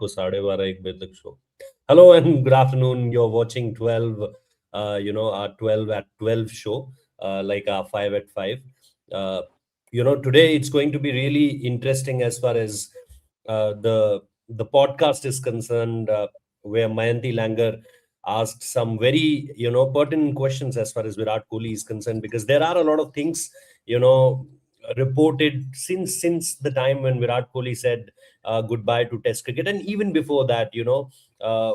को 12:30 1 बजे तक show. Hello and good afternoon. You're watching 12, our 12 at 12 show, like our 5 at 5. Uh, Today it's going to be really interesting as far as the podcast is concerned, where Mayanti Langer asked some very, pertinent questions as far as Virat Kohli is concerned, because there are a lot of things, you know, reported since the time when Virat Kohli said goodbye to Test cricket, and even before that,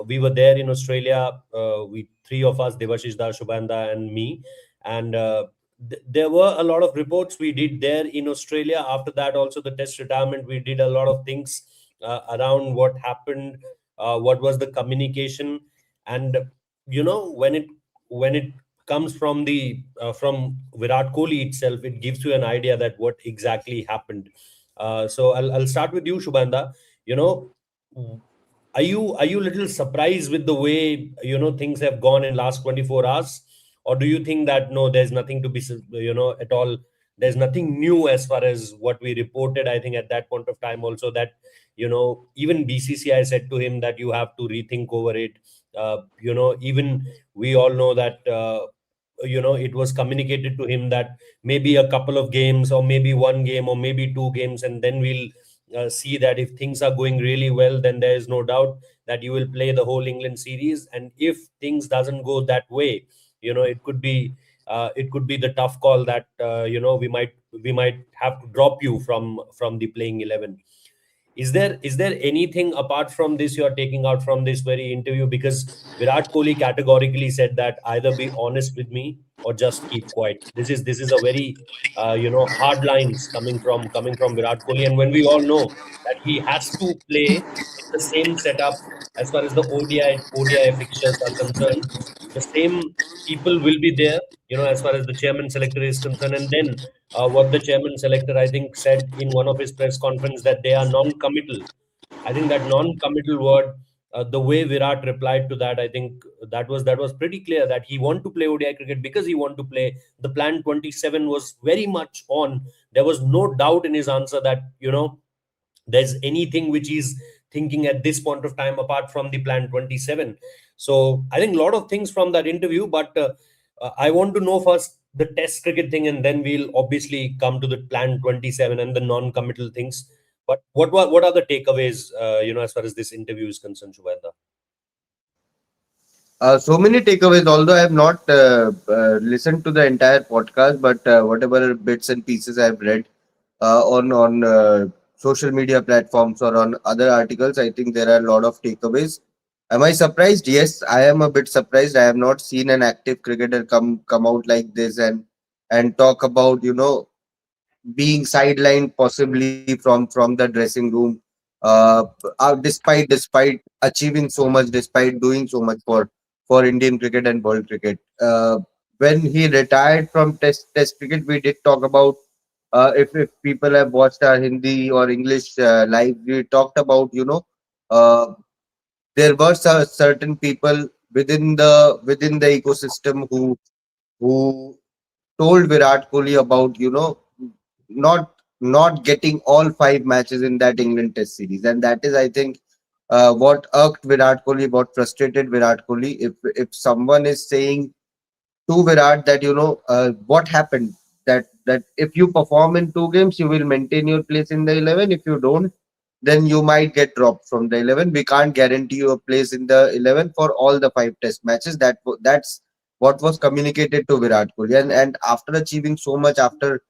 we were there in Australia. We three of us, Devashish Da, Shubhanda, and me, and there were a lot of reports we did there in Australia. After that, also the Test retirement, we did a lot of things around what happened, what was the communication, and when it comes from the from Virat Kohli itself, it gives you an idea that what exactly happened. So I'll start with you, Shubhanda. You know, are you a little surprised with the way things have gone in last 24 hours, or do you think that no, there's nothing to be at all? There's nothing new as far as what we reported. I think at that point of time also that even BCCI said to him that you have to rethink over it. Even we all know that it was communicated to him that maybe a couple of games, or maybe one game, or maybe two games, and then we'll see that if things are going really well, then there is no doubt that you will play the whole England series. And if things doesn't go that way, it could be the tough call that we might have to drop you from the playing 11. Is there anything apart from this you are taking out from this very interview? Because Virat Kohli categorically said that either be honest with me or just keep quiet. This is a very hard lines coming from Virat Kohli, and when we all know that he has to play in the same setup as far as the ODI fixtures are concerned, the same people will be there, as far as the chairman selector is concerned, and then what the chairman selector, I think, said in one of his press conference that they are non-committal. I think that non-committal word, the way Virat replied to that, I think that was pretty clear that he want to play ODI cricket because he want to play. The plan 27 was very much on. There was no doubt in his answer that there's anything which he's thinking at this point of time apart from the plan 27. So I think a lot of things from that interview, but I want to know first the test cricket thing, and then we'll obviously come to the plan 27 and the non-committal things. But what are the takeaways as far as this interview is concerned, Shubhanda? So many takeaways, although I have not listened to the entire podcast, but whatever bits and pieces I have read on social media platforms or on other articles, I think there are a lot of takeaways. Am I surprised? Yes, I am a bit surprised. I have not seen an active cricketer come out like this and talk about being sidelined possibly from the dressing room. Uh, despite achieving so much, despite doing so much for Indian cricket and world cricket. When he retired from Test cricket, we did talk about if people have watched our Hindi or English live, we talked about uh, there were certain people within the ecosystem who told Virat Kohli about not not getting all five matches in that England Test series, and that is, I think, what irked Virat Kohli, what frustrated Virat Kohli. If someone is saying to Virat that what happened, that if you perform in two games, you will maintain your place in the 11. If you don't, then you might get dropped from the 11. We can't guarantee you a place in the 11 for all the five Test matches. That's what was communicated to Virat Kohli, and after achieving so much, after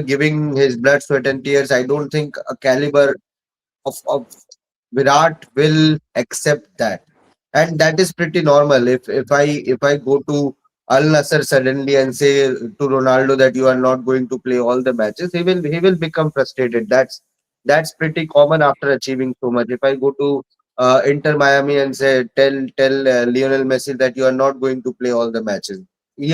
giving his blood, sweat, and tears, I don't think a caliber of Virat will accept that, and that is pretty normal. If I go to Al Nassr suddenly and say to Ronaldo that you are not going to play all the matches, he will become frustrated. That's pretty common after achieving so much. If I go to Inter Miami and say tell Lionel Messi that you are not going to play all the matches, he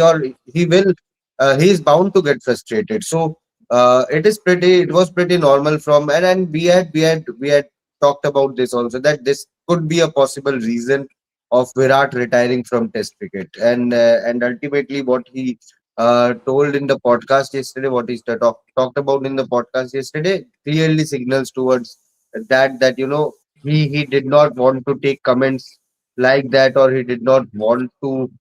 is bound to get frustrated. So it was pretty normal from, and we had talked about this also, that this could be a possible reason of Virat retiring from Test cricket, and ultimately what he told in the podcast yesterday, what he talked about in the podcast yesterday, clearly signals towards that he did not want to take comments like that, or he did not want to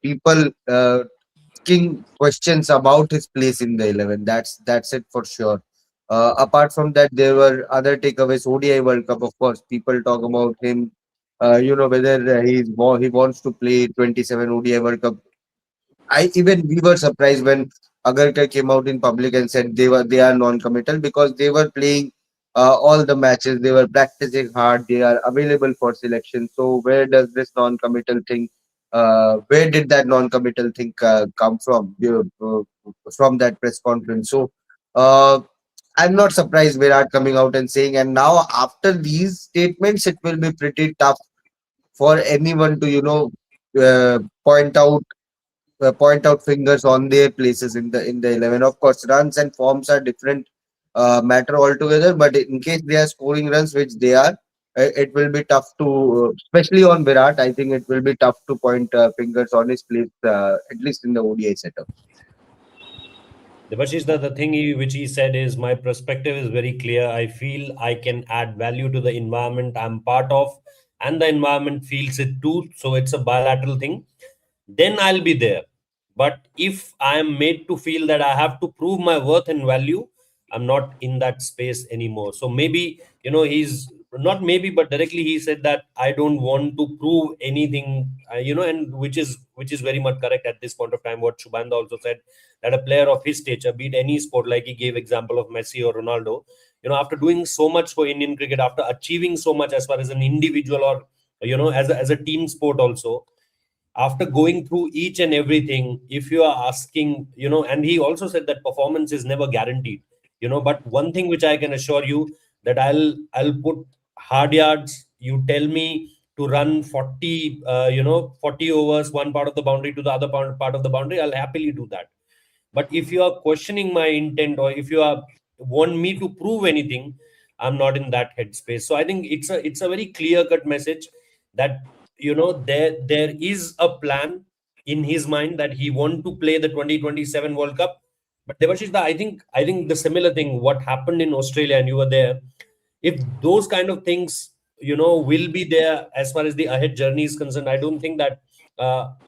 people asking questions about his place in the 11. That's it for sure. Apart from that, there were other takeaways. ODI World Cup, of course, people talk about him. Whether he wants to play 27 ODI World Cup. I even we were surprised when Agarkar came out in public and said they are non-committal because they were playing all the matches. They were practicing hard. They are available for selection. So where does this non-committal thing? Where did that non-committal thing come from? From that press conference. So uh, I'm not surprised Virat coming out and saying. And now after these statements, it will be pretty tough for anyone to uh, point out point out fingers on their places in the 11. Of course, runs and forms are different matter altogether. But in case they are scoring runs, which they are, it will be tough to, especially on Virat. I think it will be tough to point fingers on his place, at least in the ODI setup. Devashish, the thing which he said is my perspective is very clear. I feel I can add value to the environment I'm part of, and the environment feels it too. So it's a bilateral thing. Then I'll be there. But if I am made to feel that I have to prove my worth and value, I'm not in that space anymore. So maybe, he's not maybe, but directly he said that I don't want to prove anything, and which is very much correct at this point of time. What Shubhanda also said, that a player of his stature, be it any sport, like he gave example of Messi or Ronaldo, after doing so much for Indian cricket, after achieving so much as far as an individual or as a team sport also, after going through each and everything, if you are asking, and he also said that performance is never guaranteed, but one thing which I can assure you, that I'll put hard yards. You tell me to run 40 40 overs, one part of the boundary to the other part of the boundary, I'll happily do that. But if you are questioning my intent, or if you are want me to prove anything, I'm not in that headspace. So I think it's a very clear cut message that there is a plan in his mind that he want to play the 2027 World Cup. But Devashish, I think the similar thing what happened in Australia, and you were there, if those kind of things will be there as far as the ahead journey is concerned, I don't think that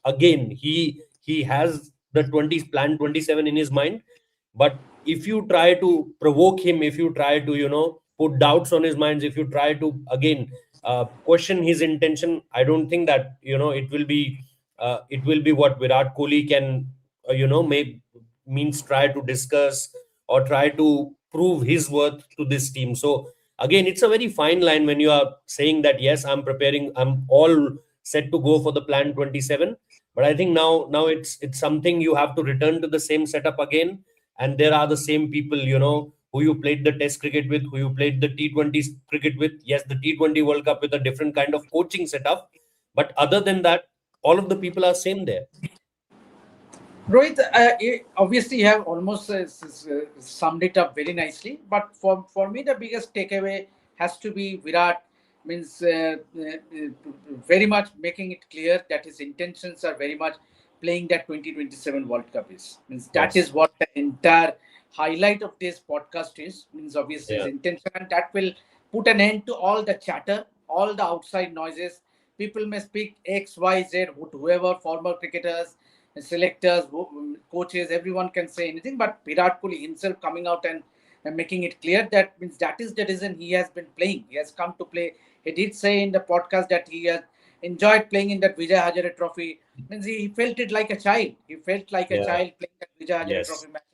again he has the 20 plan 27 in his mind. But if you try to provoke him, if you try to put doubts on his minds, if you try to again question his intention, I don't think that it will be what Virat Kohli can may means try to discuss or try to prove his worth to this team. So again, it's a very fine line when you are saying that yes, I'm all set to go for the plan 27. But I think now it's something you have to return to the same setup again, and there are the same people who you played the test cricket with, who you played the T20 cricket with. Yes, the T20 World Cup with a different kind of coaching setup, but other than that, all of the people are same there. Rohit, obviously you have almost summed it up very nicely. But for me, the biggest takeaway has to be Virat means very much making it clear that his intentions are very much playing that 2027 World Cup is. Means that Yes. is what the entire highlight of this podcast is. Means obviously his Yeah. intention, and that will put an end to all the chatter, all the outside noises. People may speak X, Y, Z, whoever, former cricketers, selectors, coaches, everyone can say anything, but Virat Kohli himself coming out and making it clear that means that is the reason he has been playing. He has come to play. He did say in the podcast that he has enjoyed playing in that Vijay Hazare Trophy. Means he felt it like a child. He felt like a Yeah. child playing that Vijay Hazare Yes. Trophy matches.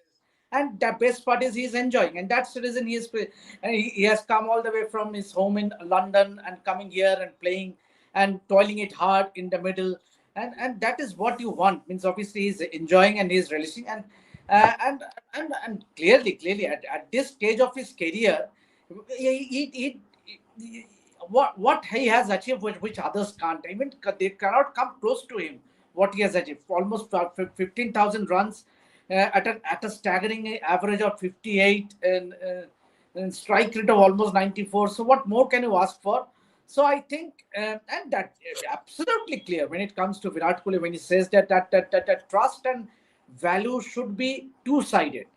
And the best part is he's enjoying, and that's the reason he has come all the way from his home in London and coming here and playing and toiling it hard in the middle, and that is what you want. Means obviously he's enjoying and he's relishing, uh, and and clearly at this stage of his career, he what he has achieved, which others can't, even they cannot come close to him. What he has achieved, almost 15,000 runs, at a staggering average of 58, and strike rate of almost 94. So what more can you ask for? So I think, and that absolutely clear when it comes to Virat Kohli when he says that trust and value should be two-sided.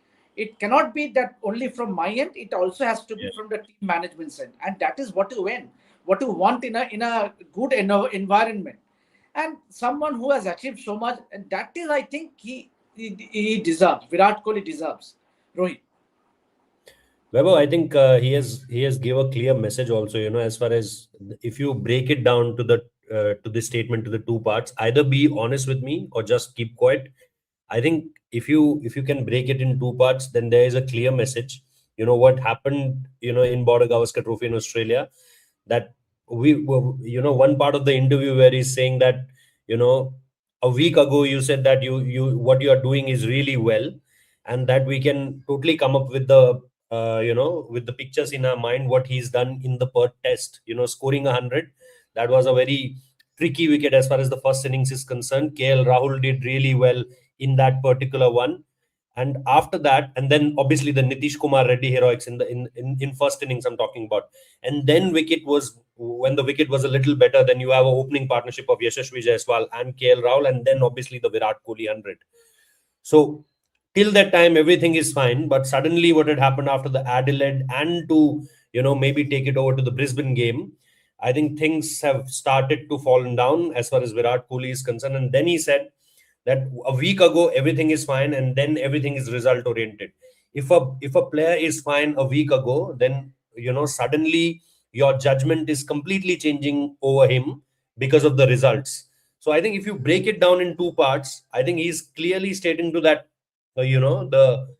It cannot be that only from my end. It also has to be Yeah. from the team management side, and that is what you win, what you want in a good environment, and someone who has achieved so much. And that is, I think, he deserves. Virat Kohli deserves. Rohit. Vaibhav, I think he has give a clear message also. As far as if you break it down to the statement to the two parts, either be honest with me or just keep quiet. I think if you can break it in two parts, then there is a clear message. What happened, in Border Gavaskar Trophy in Australia, that one part of the interview where he's saying that, you know, a week ago you said that you what you are doing is really well, and that we can totally come up with with the pictures in our mind what he's done in the Perth Test. Scoring 100, that was a very tricky wicket as far as the first innings is concerned. KL Rahul did really well in that particular one. And after that, and then obviously the Nitish Kumar Reddy heroics in first innings I'm talking about. And then when the wicket was a little better, then you have a opening partnership of Yashasvi Jaiswal and KL Rahul, and then obviously the Virat Kohli 100. So till that time, everything is fine. But suddenly, what had happened after the Adelaide and to maybe take it over to the Brisbane game, I think things have started to fall down as far as Virat Kohli is concerned. And then he said that a week ago everything is fine, and then everything is result oriented. If a player is fine a week ago, then suddenly your judgment is completely changing over him because of the results. So I think if you break it down in two parts, I think he's clearly stating to that, the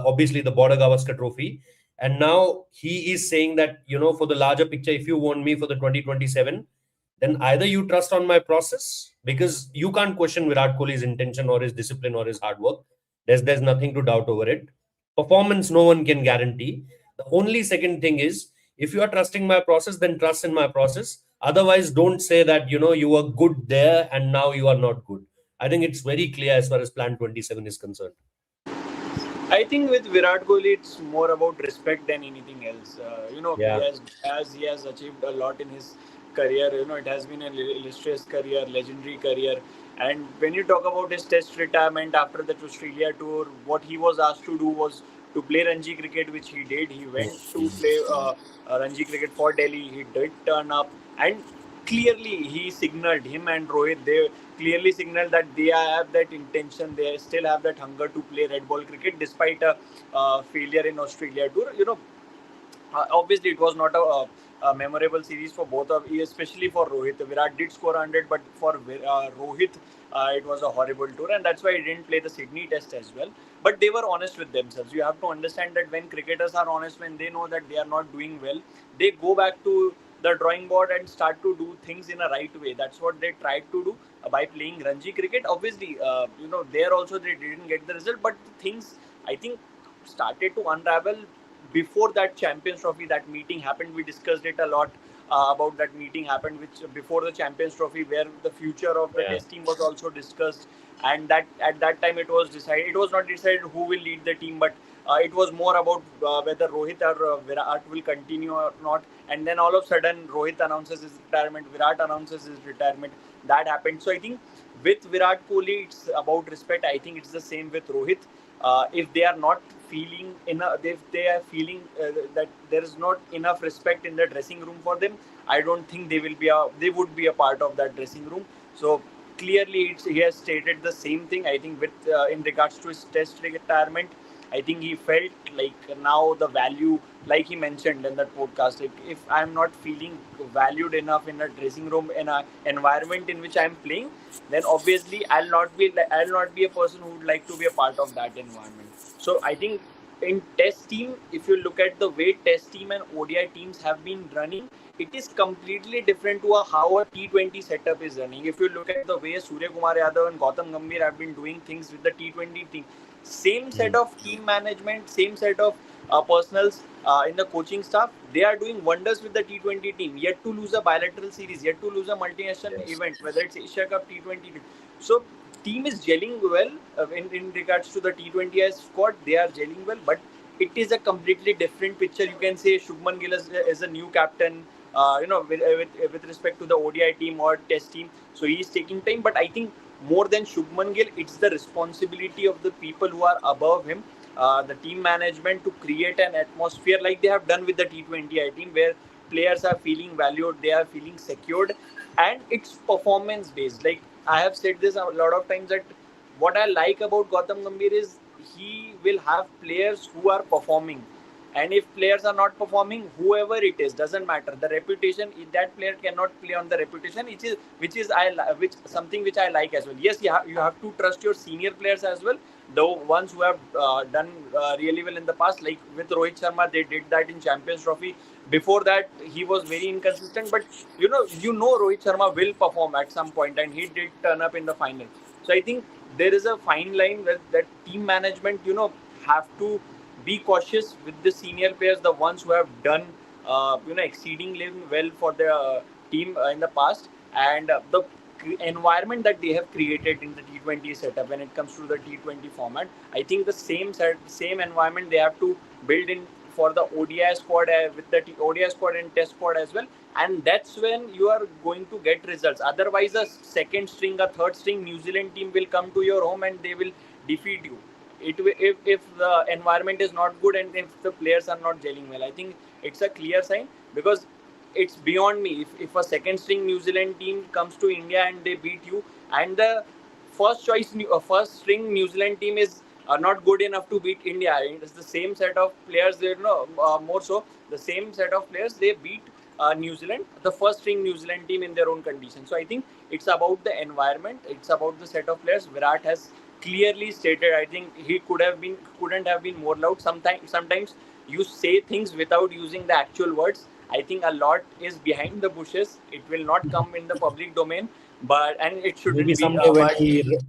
obviously the Border Gavaskar Trophy, and now he is saying that for the larger picture, if you want me for the 2027, then either you trust on my process, because you can't question Virat Kohli's intention or his discipline or his hard work. There's nothing to doubt over it. Performance, no one can guarantee. The only second thing is, if you are trusting my process, then trust in my process. Otherwise, don't say that you were good there and now you are not good. I think it's very clear as far as Plan 27 is concerned. I think with Virat Kohli, it's more about respect than anything else. He Yeah, has as he has achieved a lot in his career. It has been an illustrious career, legendary career. And when you talk about his Test retirement after the Australia tour, what he was asked to do was to play Ranji cricket, which he did. He went to play Ranji cricket for Delhi. He did turn up, and clearly he signaled, him and Rohit, they clearly signaled that they have that intention, they still have that hunger to play red ball cricket despite a failure in Australia tour. Obviously it was not a memorable series for both of, especially for Rohit. Virat did score 100, but for Rohit, it was a horrible tour, and that's why he didn't play the Sydney Test as well. But they were honest with themselves. You have to understand that when cricketers are honest, when they know that they are not doing well, they go back to the drawing board and start to do things in a right way. That's what they tried to do by playing Ranji cricket. Obviously, there also they didn't get the result, but things, I think, started to unravel before that Champions Trophy. That meeting happened. We discussed it a lot about that meeting happened, which before the Champions Trophy, where the future of the yeah, Test team was also discussed, and that at that time it was decided. It was not decided who will lead the team, but it was more about whether Rohit or Virat will continue or not. And then all of a sudden, Rohit announces his retirement, Virat announces his retirement. That happened. So I think with Virat Kohli, it's about respect. I think it's the same with Rohit. If they are not feeling enough, if they are feeling that there is not enough respect in the dressing room for them, I don't think they would be a part of that dressing room. So clearly, he has stated the same thing. I think with in regards to his Test retirement, I think he felt like now the value, like he mentioned in that podcast, if I'm not feeling valued enough in a dressing room, in an environment in which I'm playing, then obviously I'll not be a person who would like to be a part of that environment. So I think in Test team, if you look at the way Test team and ODI teams have been running, it is completely different to how a T20 setup is running. If you look at the way Surya Kumar Yadav and Gautam Gambhir have been doing things with the T20 team, same set mm, of team management, same set of personals in the coaching staff, they are doing wonders with the T20 team. Yet to lose a bilateral series, yet to lose a multinational yes, event, whether it's Asia Cup, T20. So team is gelling well in regards to the T20I squad. They are gelling well, but it is a completely different picture. You can say Shubman Gill is a new captain, with respect to the ODI team or Test team. So he is taking time, but I think more than Shubman Gill, it's the responsibility of the people who are above him. the team management to create an atmosphere like they have done with the T20I team, where players are feeling valued, they are feeling secured, and it's performance based. Like I have said this a lot of times, that what I like about Gautam Gambhir is he will have players who are performing, and if players are not performing, whoever it is, doesn't matter, the reputation, that player cannot play on the reputation, which something which I like as well. Yes, you have to trust your senior players as well, the ones who have done really well in the past. Like with Rohit Sharma, they did that in Champions Trophy. Before that, he was very inconsistent, but you know Rohit Sharma will perform at some point, and he did turn up in the final. So I think there is a fine line where that team management, have to be cautious with the senior players, the ones who have done, exceedingly well for the team in the past, and the environment that they have created in the T20 setup when it comes to the T20 format. I think the same environment they have to build in for the ODI squad, with the ODI squad and Test squad as well, and that's when you are going to get results. Otherwise, a second string, a third string New Zealand team will come to your home and they will defeat you. If the environment is not good and if the players are not gelling well, I think it's a clear sign, because it's beyond me. If a second string New Zealand team comes to India and they beat you, and the first string New Zealand team is not good enough to beat India, it's the same set of players, more so the same set of players, they beat New Zealand, the first string New Zealand team in their own condition. So I think it's about the environment, it's about the set of players. Virat has clearly stated. I think he couldn't have been more loud. Sometimes you say things without using the actual words. I think a lot is behind the bushes. It will not come in the public domain, and it Maybe shouldn't be. someday when But he,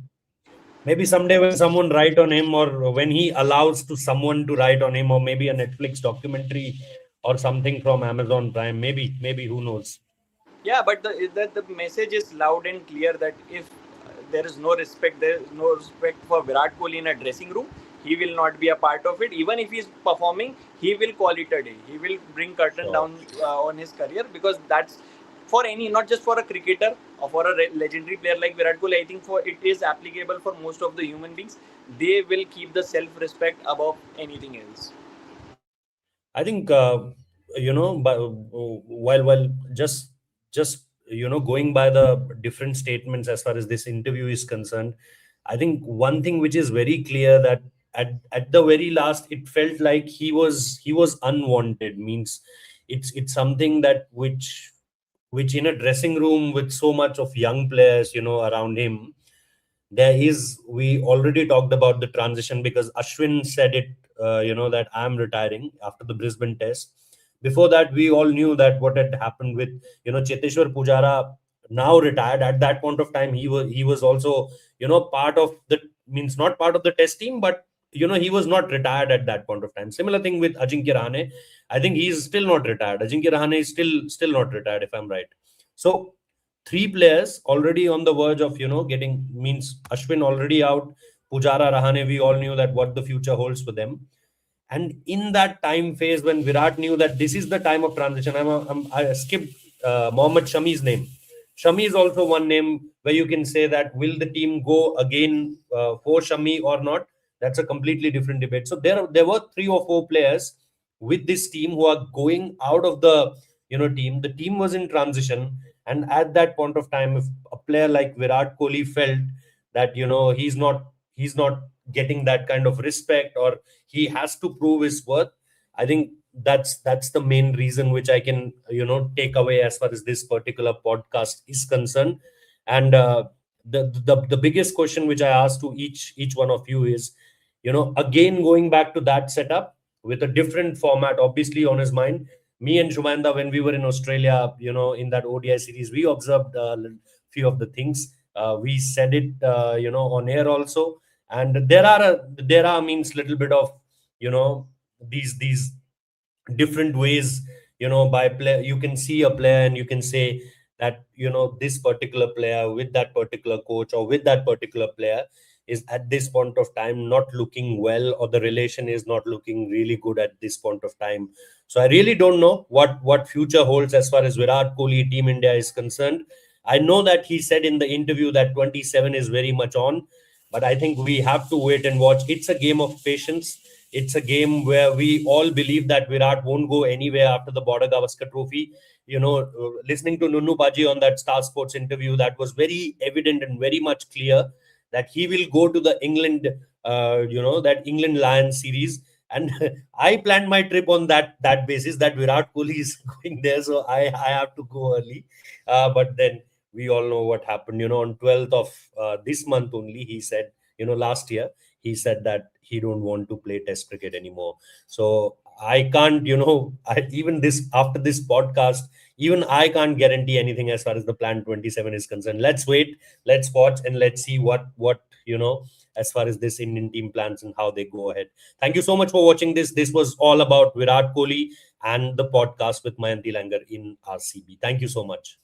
maybe someday when someone write on him, or when he allows to someone to write on him, or maybe a Netflix documentary or something from Amazon Prime. Maybe who knows? yeah, but the message is loud and clear that if there is no respect for Virat Kohli in a dressing room, he will not be a part of it. Even if he's performing, he will call it a day. He will bring curtain Sure. down on his career, because that's for any, not just for a cricketer or for a legendary player like Virat Kohli. I think for it is applicable for most of the human beings. They will keep the self-respect above anything else. I think but while just going by the different statements as far as this interview is concerned, I think one thing which is very clear, that at the very last it felt like he was unwanted. Means it's something that which in a dressing room with so much of young players around him, there is, we already talked about the transition, because Ashwin said it, that I'm retiring after the Brisbane test. Before that, we all knew that what had happened with, Cheteshwar Pujara, now retired. At that point of time, he was also, part of the, means not part of the test team, but he was not retired at that point of time. Similar thing with Ajinkya Rahane. I think he's still not retired. Ajinkya Rahane is still not retired, if I'm right. So three players already on the verge of getting, means Ashwin already out, Pujara, Rahane, we all knew that what the future holds for them. And in that time phase when Virat knew that this is the time of transition, I skipped Mohammad Shami's name. Shami is also one name where you can say that will the team go again for Shami or not? That's a completely different debate. So there were three or four players with this team who are going out of the team. The team was in transition, and at that point of time, if a player like Virat Kohli felt that he's not getting that kind of respect, or he has to prove his worth, I think that's the main reason which I can take away as far as this particular podcast is concerned. And the biggest question which I asked to each one of you is, again going back to that setup with a different format obviously on his mind. Me and Shumanda, when we were in Australia, in that ODI series, we observed a few of the things. We said it on air also. And there are means little bit of these different ways, by play you can see a player and you can say that this particular player with that particular coach or with that particular player is at this point of time not looking well, or the relation is not looking really good at this point of time. So I really don't know what future holds as far as Virat Kohli team India is concerned. I know that he said in the interview that 27 is very much on, but I think we have to wait and watch. It's a game of patience. It's a game where we all believe that Virat won't go anywhere after the Border Gavaskar Trophy. Listening to Nunnu Baji on that Star Sports interview, that was very evident and very much clear that he will go to the England, that England Lions series. And I planned my trip on that basis, that Virat Kohli is going there, so I have to go early. But then we all know what happened. On 12th of this month only, he said, last year, he said that he don't want to play Test cricket anymore. So I can't, even this after this podcast, even I can't guarantee anything as far as the Plan 27 is concerned. Let's wait, let's watch, and let's see what as far as this Indian team plans and how they go ahead. Thank you so much for watching this. This was all about Virat Kohli and the podcast with Mayanti Langar in RCB. Thank you so much.